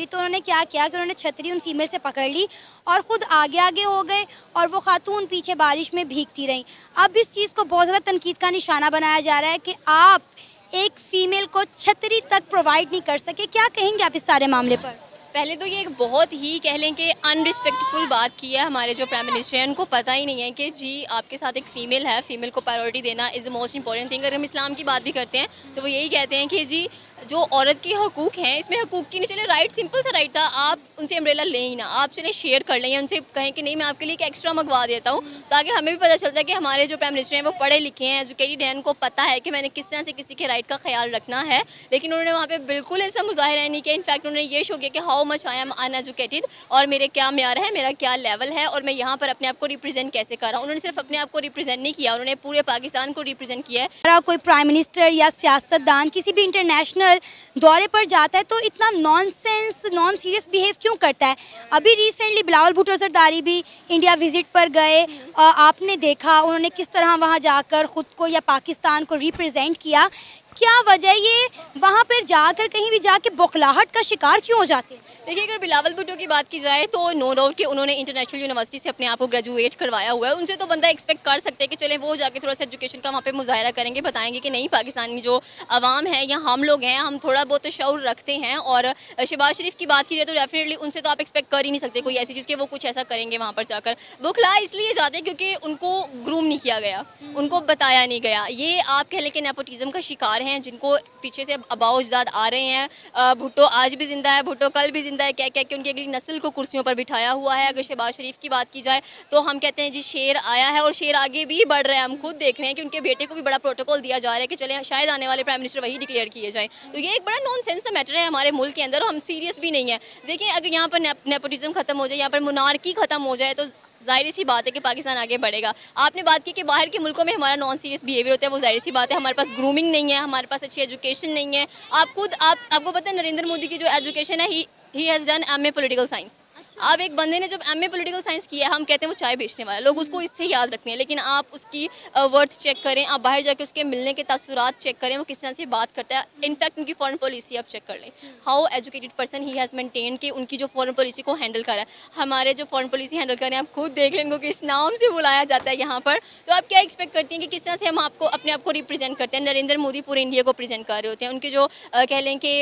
थी, तो उन्होंने क्या किया कि उन्होंने छतरी उन फीमेल से पकड़ ली और ख़ुद आगे आगे हो गए और वो खातून पीछे बारिश में भीगती रहीं। अब इस चीज़ को बहुत ज़्यादा तनकीद का निशाना बनाया जा रहा है कि आप एक फ़ीमेल को छतरी तक प्रोवाइड नहीं कर सके। क्या कहेंगे आप इस सारे मामले पर? पहले तो ये एक बहुत ही कह लें कि अनरिस्पेक्टफुल बात की है हमारे जो प्राइम मिनिस्टर हैं। उनको पता ही नहीं है कि जी आपके साथ एक फ़ीमेल है, फ़ीमेल को प्रायोरिटी देना is the most important thing. अगर हम इस्लाम की बात भी करते हैं तो वो यही कहते हैं कि जी जो औरत के हकूक़ हैं, इसमें हकूक़ की नहीं चले राइट, सिंपल सा राइट था, आप उनसे अम्ब्रेला लें ही ना, आप चले शेयर कर लें या उनसे कहें कि नहीं मैं आपके लिए एक एक्स्ट्रा मंगवा देता हूँ, ताकि हमें भी पता चलता है कि हमारे जो प्राइम मिनिस्टर हैं वो पढ़े लिखे हैं, एजुकेटेड हैं, उनको पता है कि मैंने किस तरह से किसी के राइट का ख्याल रखना है। लेकिन उन्होंने वहाँ पर बिल्कुल ऐसा मुजाहिरा नहीं किया। इनफैक्ट उन्होंने ये शो किया कि how much I am uneducated और मेरे क्या म्यार है, मेरा क्या लेवल है और मैं यहाँ पर अपने आप को रिप्रेजेंट कैसे कर रहा हूँ। उन्होंने सिर्फ अपने आप को रिप्रेजेंट नहीं किया, उन्होंने पूरे पाकिस्तान को रिप्रेजेंट किया है। अगर कोई प्राइम मिनिस्टर या सियासतदान किसी भी इंटरनेशनल दौरे पर जाता है तो इतना नॉनसेंस नॉन सीरियस बिहेव क्यों करता है? अभी रिसेंटली बिलावल भुट्टो जरदारी भी इंडिया विजिट पर गए, आपने देखा उन्होंने किस तरह वहाँ जाकर ख़ुद को या पाकिस्तान को रिप्रेजेंट किया। क्या वजह ये वहाँ पर जाकर कहीं भी जाके बौखलाहट का शिकार क्यों हो जाते हैं? देखिए, अगर बिलावल भुट्टो की बात की जाए तो नो डाउट कि उन्होंने इंटरनेशनल यूनिवर्सिटी से अपने आप को ग्रेजुएट करवाया हुआ है। उनसे तो बंदा एक्सपेक्ट कर सकते हैं कि चलें वो जाके थोड़ा सा एजुकेशन का वहाँ पे मुजाहिरा करेंगे, बताएंगे कि नहीं पाकिस्तानी जो अवाम है या हम लोग हैं हम थोड़ा बहुत शऊर रखते हैं। और शहबाज शरीफ की बात की जाए तो डेफिनेटली उनसे तो आप एक्सपेक्ट कर ही नहीं सकते कोई ऐसी चीज़ कि वो कुछ ऐसा करेंगे वहाँ पर जाकर। बौखला इसलिए जाते हैं क्योंकि उनको ग्रूम नहीं किया गया, उनको बताया नहीं गया। ये आप कह लें कि नेपोटिज्म का शिकार हैं, जिनको पीछे से अबाव अजदाद आ रहे हैं। भुट्टो आज भी जिंदा है, भुट्टो कल भी जिंदा है, कह कह के उनकी अगली नस्ल को कुर्सियों पर बिठाया हुआ है। अगर शहबाज शरीफ की बात की जाए तो हम कहते हैं जी शेर आया है और शेर आगे भी बढ़ रहा है। हम खुद देख रहे हैं कि उनके बेटे को भी बड़ा प्रोटोकॉल दिया जा रहा है कि चले शायद आने वाले प्राइम मिनिस्टर वही डिक्लेयर किए जाएँ। तो ये एक बड़ा नॉनसेंस सा मैटर है हमारे मुल्क के अंदर और हम सीरियस भी नहीं है। देखिए, अगर यहाँ पर नेपोटिज्म खत्म हो जाए, यहाँ पर मोनार्की खत्म हो जाए तो ज़ाहिर सी बात है कि पाकिस्तान आगे बढ़ेगा। आपने बात की कि बाहर के मुल्कों में हमारा नॉन सीरियस बिहेवियर होता है, वो ज़ाहिर सी बात है। हमारे पास ग्रूमिंग नहीं है, हमारे पास अच्छी एजुकेशन नहीं है। आपको पता है नरेंद्र मोदी की जो एजुकेशन है he has done MA political science. अब एक बंदे ने जब एमए पॉलिटिकल साइंस किया है, हम कहते हैं वो चाय बेचने वाला, लोग उसको इससे याद रखते हैं। लेकिन आप उसकी वर्थ चेक करें, आप बाहर जाके उसके मिलने के तसुरात चेक करें, वो किस तरह से बात करता है। इनफैक्ट उनकी फॉरेन पॉलिसी आप चेक कर लें, how educated person he has maintain कि उनकी जो फॉरेन पॉलिसी को हैंडल करा है। हमारे जो फॉरेन पॉलिसी हैंडल करें, आप खुद देख लें उनको किस नाम से बुलाया जाता है यहाँ पर। तो आप क्या एक्सपेक्ट करती हैं कि किस तरह से हम आपको अपने आप को रिप्रेजेंट करते हैं। नरेंद्र मोदी पूरे इंडिया को प्रेजेंट कर रहे होते हैं, उनके जो कह लें कि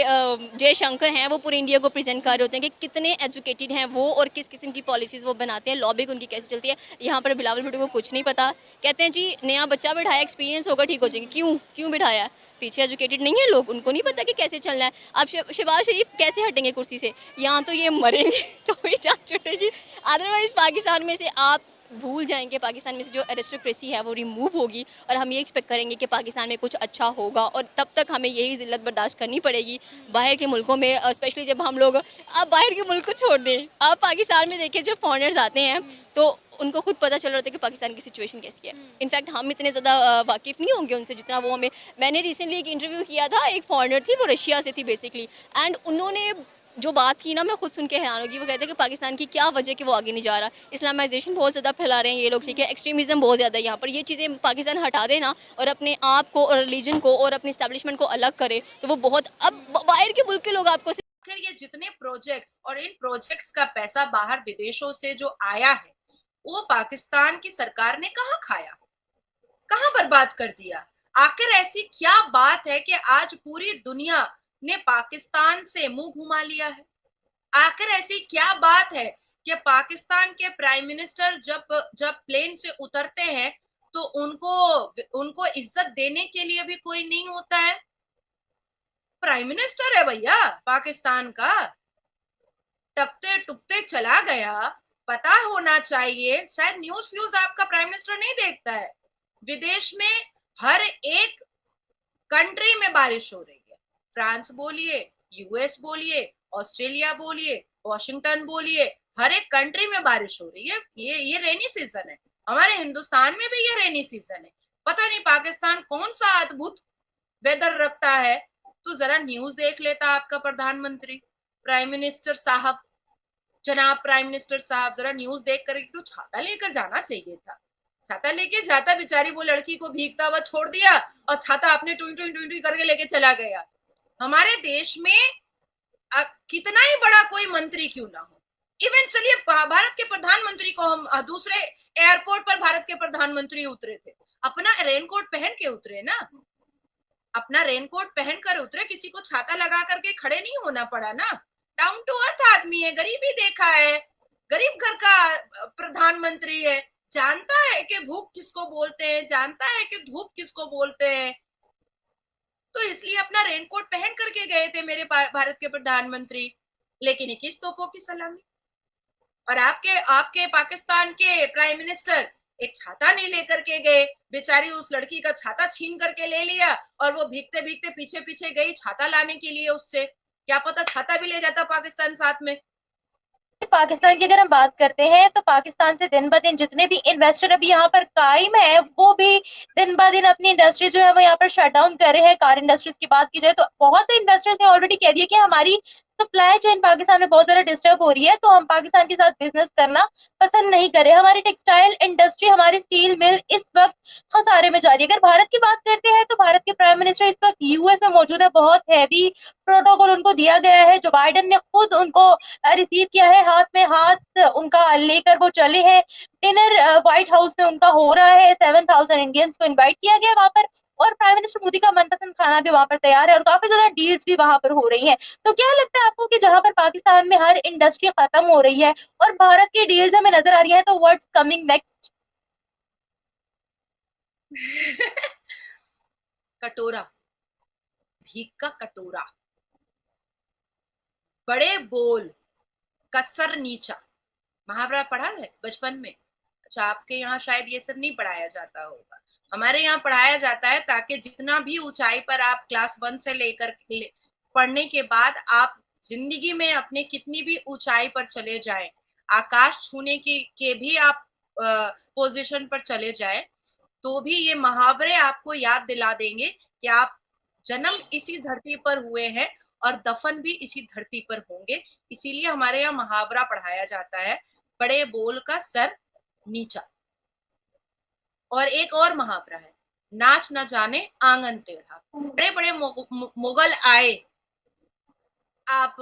जयशंकर हैं वो पूरे इंडिया को प्रेजेंट कर रहे होते हैं कि कितने एजुकेटेड हैं वो और किस किस्म की पॉलिसीज़ वो बनाते हैं, लॉबिंग उनकी कैसे चलती है। यहाँ पर बिलावल भुट्टो को कुछ नहीं पता, कहते हैं जी नया बच्चा बिठाया, एक्सपीरियंस होगा ठीक हो जाएंगे। क्यों बिठाया? पीछे एजुकेटेड नहीं है लोग, उनको नहीं पता कि कैसे चलना है। अब शहबाज शरीफ कैसे हटेंगे कुर्सी से? यहाँ तो ये मरेंगे तो ही जान छूटेगी, अदरवाइज़ पाकिस्तान में से आप भूल जाएंगे, पाकिस्तान में से जो एरिस्टोक्रेसी है वो रिमूव होगी और हम ये एक्सपेक्ट करेंगे कि पाकिस्तान में कुछ अच्छा होगा। और तब तक हमें यही ज़िल्लत बर्दाश्त करनी पड़ेगी बाहर के मुल्कों में, स्पेशली जब हम लोग आप बाहर के मुल्क को छोड़ दें, आप पाकिस्तान में देखिए जब फॉरेनर्स आते हैं तो उनको खुद पता चल रहा होता है कि पाकिस्तान की सिचुएशन कैसी है। इनफैक्ट हम इतने ज़्यादा वाकिफ़ नहीं होंगे उनसे जितना वो हमें। मैंने रिसेंटली एक इंटरव्यू किया था, एक फॉरेनर थी, वो रशिया से थी बेसिकली, एंड उन्होंने जो बात की ना मैं खुद सुन के हैरान होगी। वो कहते हैं कि पाकिस्तान की क्या वजह कि वो आगे नहीं जा रहा। इस्लामाइजेशन बहुत ज़्यादा फैला रहे हैं ये लोग, ठीक है, एक्सट्रीमिज़म बहुत ज़्यादा है यहाँ पर। ये चीज़ें पाकिस्तान हटा देना और अपने आप को और रिलीजन को और अपने इस्टेब्लिशमेंट को अलग करे तो वो बहुत, अब बाहर के मुल्क के लोग आपको ये जितने प्रोजेक्ट्स और इन प्रोजेक्ट्स का पैसा बाहर विदेशों से जो आया है वो पाकिस्तान की सरकार ने कहाँ खाया, कहाँ बर्बाद कर दिया? आखिर ऐसी क्या बात है कि आज पूरी दुनिया ने पाकिस्तान से मुंह घुमा लिया है? आखिर ऐसी क्या बात है कि पाकिस्तान के प्राइम मिनिस्टर जब जब प्लेन से उतरते हैं तो उनको इज्जत देने के लिए भी कोई नहीं होता है? प्राइम मिनिस्टर है भैया पाकिस्तान का, टकते टुकते चला गया, पता होना चाहिए। शायद न्यूज व्यूज आपका प्राइम मिनिस्टर नहीं देखता है। विदेश में हर एक कंट्री में बारिश हो रही है, फ्रांस बोलिए, यूएस बोलिए, ऑस्ट्रेलिया बोलिए, वॉशिंगटन बोलिए, हर एक कंट्री में बारिश हो रही है। ये रेनी सीजन है, हमारे हिंदुस्तान में भी ये रेनी सीजन है। पता नहीं पाकिस्तान कौन सा अद्भुत वेदर रखता है। तो जरा न्यूज देख लेता आपका प्रधानमंत्री, प्राइम मिनिस्टर साहब, जनाब प्राइम मिनिस्टर साहब, जरा न्यूज देख कर तो छाता लेकर जाना चाहिए था। छाता लेके जाता, बेचारी वो लड़की को भीगता हुआ छोड़ दिया और छाता अपने टुई टुई टुई टुई करके लेके चला गया। हमारे देश में कितना ही बड़ा कोई मंत्री क्यों ना हो, इवन चलिए भारत के प्रधानमंत्री को हम दूसरे एयरपोर्ट पर भारत के प्रधानमंत्री उतरे थे, अपना रेनकोट पहन के उतरे ना, अपना रेनकोट पहन कर उतरे, किसी को छाता लगा करके खड़े नहीं होना पड़ा ना। डाउन टू अर्थ आदमी है, गरीबी देखा है, गरीब घर का प्रधानमंत्री है, जानता है कि भूख किसको बोलते हैं, जानता है कि धूप किसको बोलते हैं, तो इसलिए अपना रेनकोट पहन करके गए थे मेरे भारत के प्रधानमंत्री। लेकिन 21 तोपों की सलामी, और आपके आपके पाकिस्तान के प्राइम मिनिस्टर एक छाता नहीं लेकर के गए, बेचारी उस लड़की का छाता छीन करके ले लिया और वो भीगते भीगते पीछे पीछे गई छाता लाने के लिए उससे, क्या पता छाता भी ले जाता पाकिस्तान साथ में। पाकिस्तान की अगर हम बात करते हैं तो पाकिस्तान से दिन ब दिन जितने भी इन्वेस्टर अभी यहाँ पर कायम है वो भी दिन ब दिन अपनी इंडस्ट्री जो है वो यहाँ पर शट डाउन कर रहे हैं। कार इंडस्ट्रीज की बात की जाए तो बहुत से इन्वेस्टर्स ने ऑलरेडी कह दिया कि हमारी सप्लाई चेन पाकिस्तान में बहुत ज्यादा डिस्टर्ब हो रही है, तो हम पाकिस्तान के साथ बिजनेस करना पसंद नहीं कर रहे। हमारी टेक्सटाइल इंडस्ट्री, हमारी स्टील मिल इस वक्त खसारे में जा रही है। अगर भारत की बात करते हैं तो भारत के प्राइम मिनिस्टर इस वक्त यूएस में मौजूद है, बहुत हैवी प्रोटोकॉल उनको दिया गया है। जो बाइडेन ने खुद उनको रिसीव किया है, हाथ में हाथ उनका लेकर वो चले हैं। डिनर व्हाइट हाउस में उनका हो रहा है, 7,000 इंडियंस को इनवाइट किया गया वहां पर, और प्राइम मिनिस्टर मोदी का मनपसंद खाना भी वहां पर तैयार है और काफी ज्यादा डील्स भी वहां पर हो रही हैं। तो क्या लगता है आपको कि जहां पर पाकिस्तान में हर इंडस्ट्री खत्म हो रही है और भारत की डील्स हमें नजर आ रही है, तो व्हाट्स कमिंग नेक्स्ट? कटोरा, भीख का कटोरा, बड़े बोल, कसर नीचा, मुहावरा पढ़ा है बचपन में? अच्छा, आपके यहाँ शायद ये सब नहीं पढ़ाया जाता होगा, हमारे यहाँ पढ़ाया जाता है, ताकि जितना भी ऊंचाई पर आप क्लास 1 से लेकर पढ़ने के बाद आप जिंदगी में अपने कितनी भी ऊंचाई पर चले जाएं, आकाश छूने के भी आप पोजीशन पर चले जाएं, तो भी ये मुहावरे आपको याद दिला देंगे कि आप जन्म इसी धरती पर हुए हैं और दफन भी इसी धरती पर होंगे। इसीलिए हमारे यहाँ मुहावरा पढ़ाया जाता है, बड़े बोल का सर नीचा। और एक और मुहावरा है, नाच न जाने आंगन टेढ़ा। बड़े बड़े मुगल आए, आप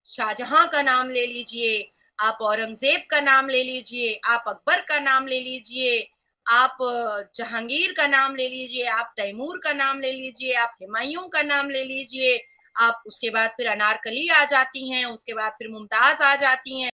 शाहजहां का नाम ले लीजिए, आप औरंगजेब का नाम ले लीजिए, आप अकबर का नाम ले लीजिए, आप जहांगीर का नाम ले लीजिए, आप तैमूर का नाम ले लीजिए, आप हुमायूं का नाम ले लीजिए, आप उसके बाद फिर अनारकली आ जाती हैं, उसके बाद फिर मुमताज आ जाती हैं।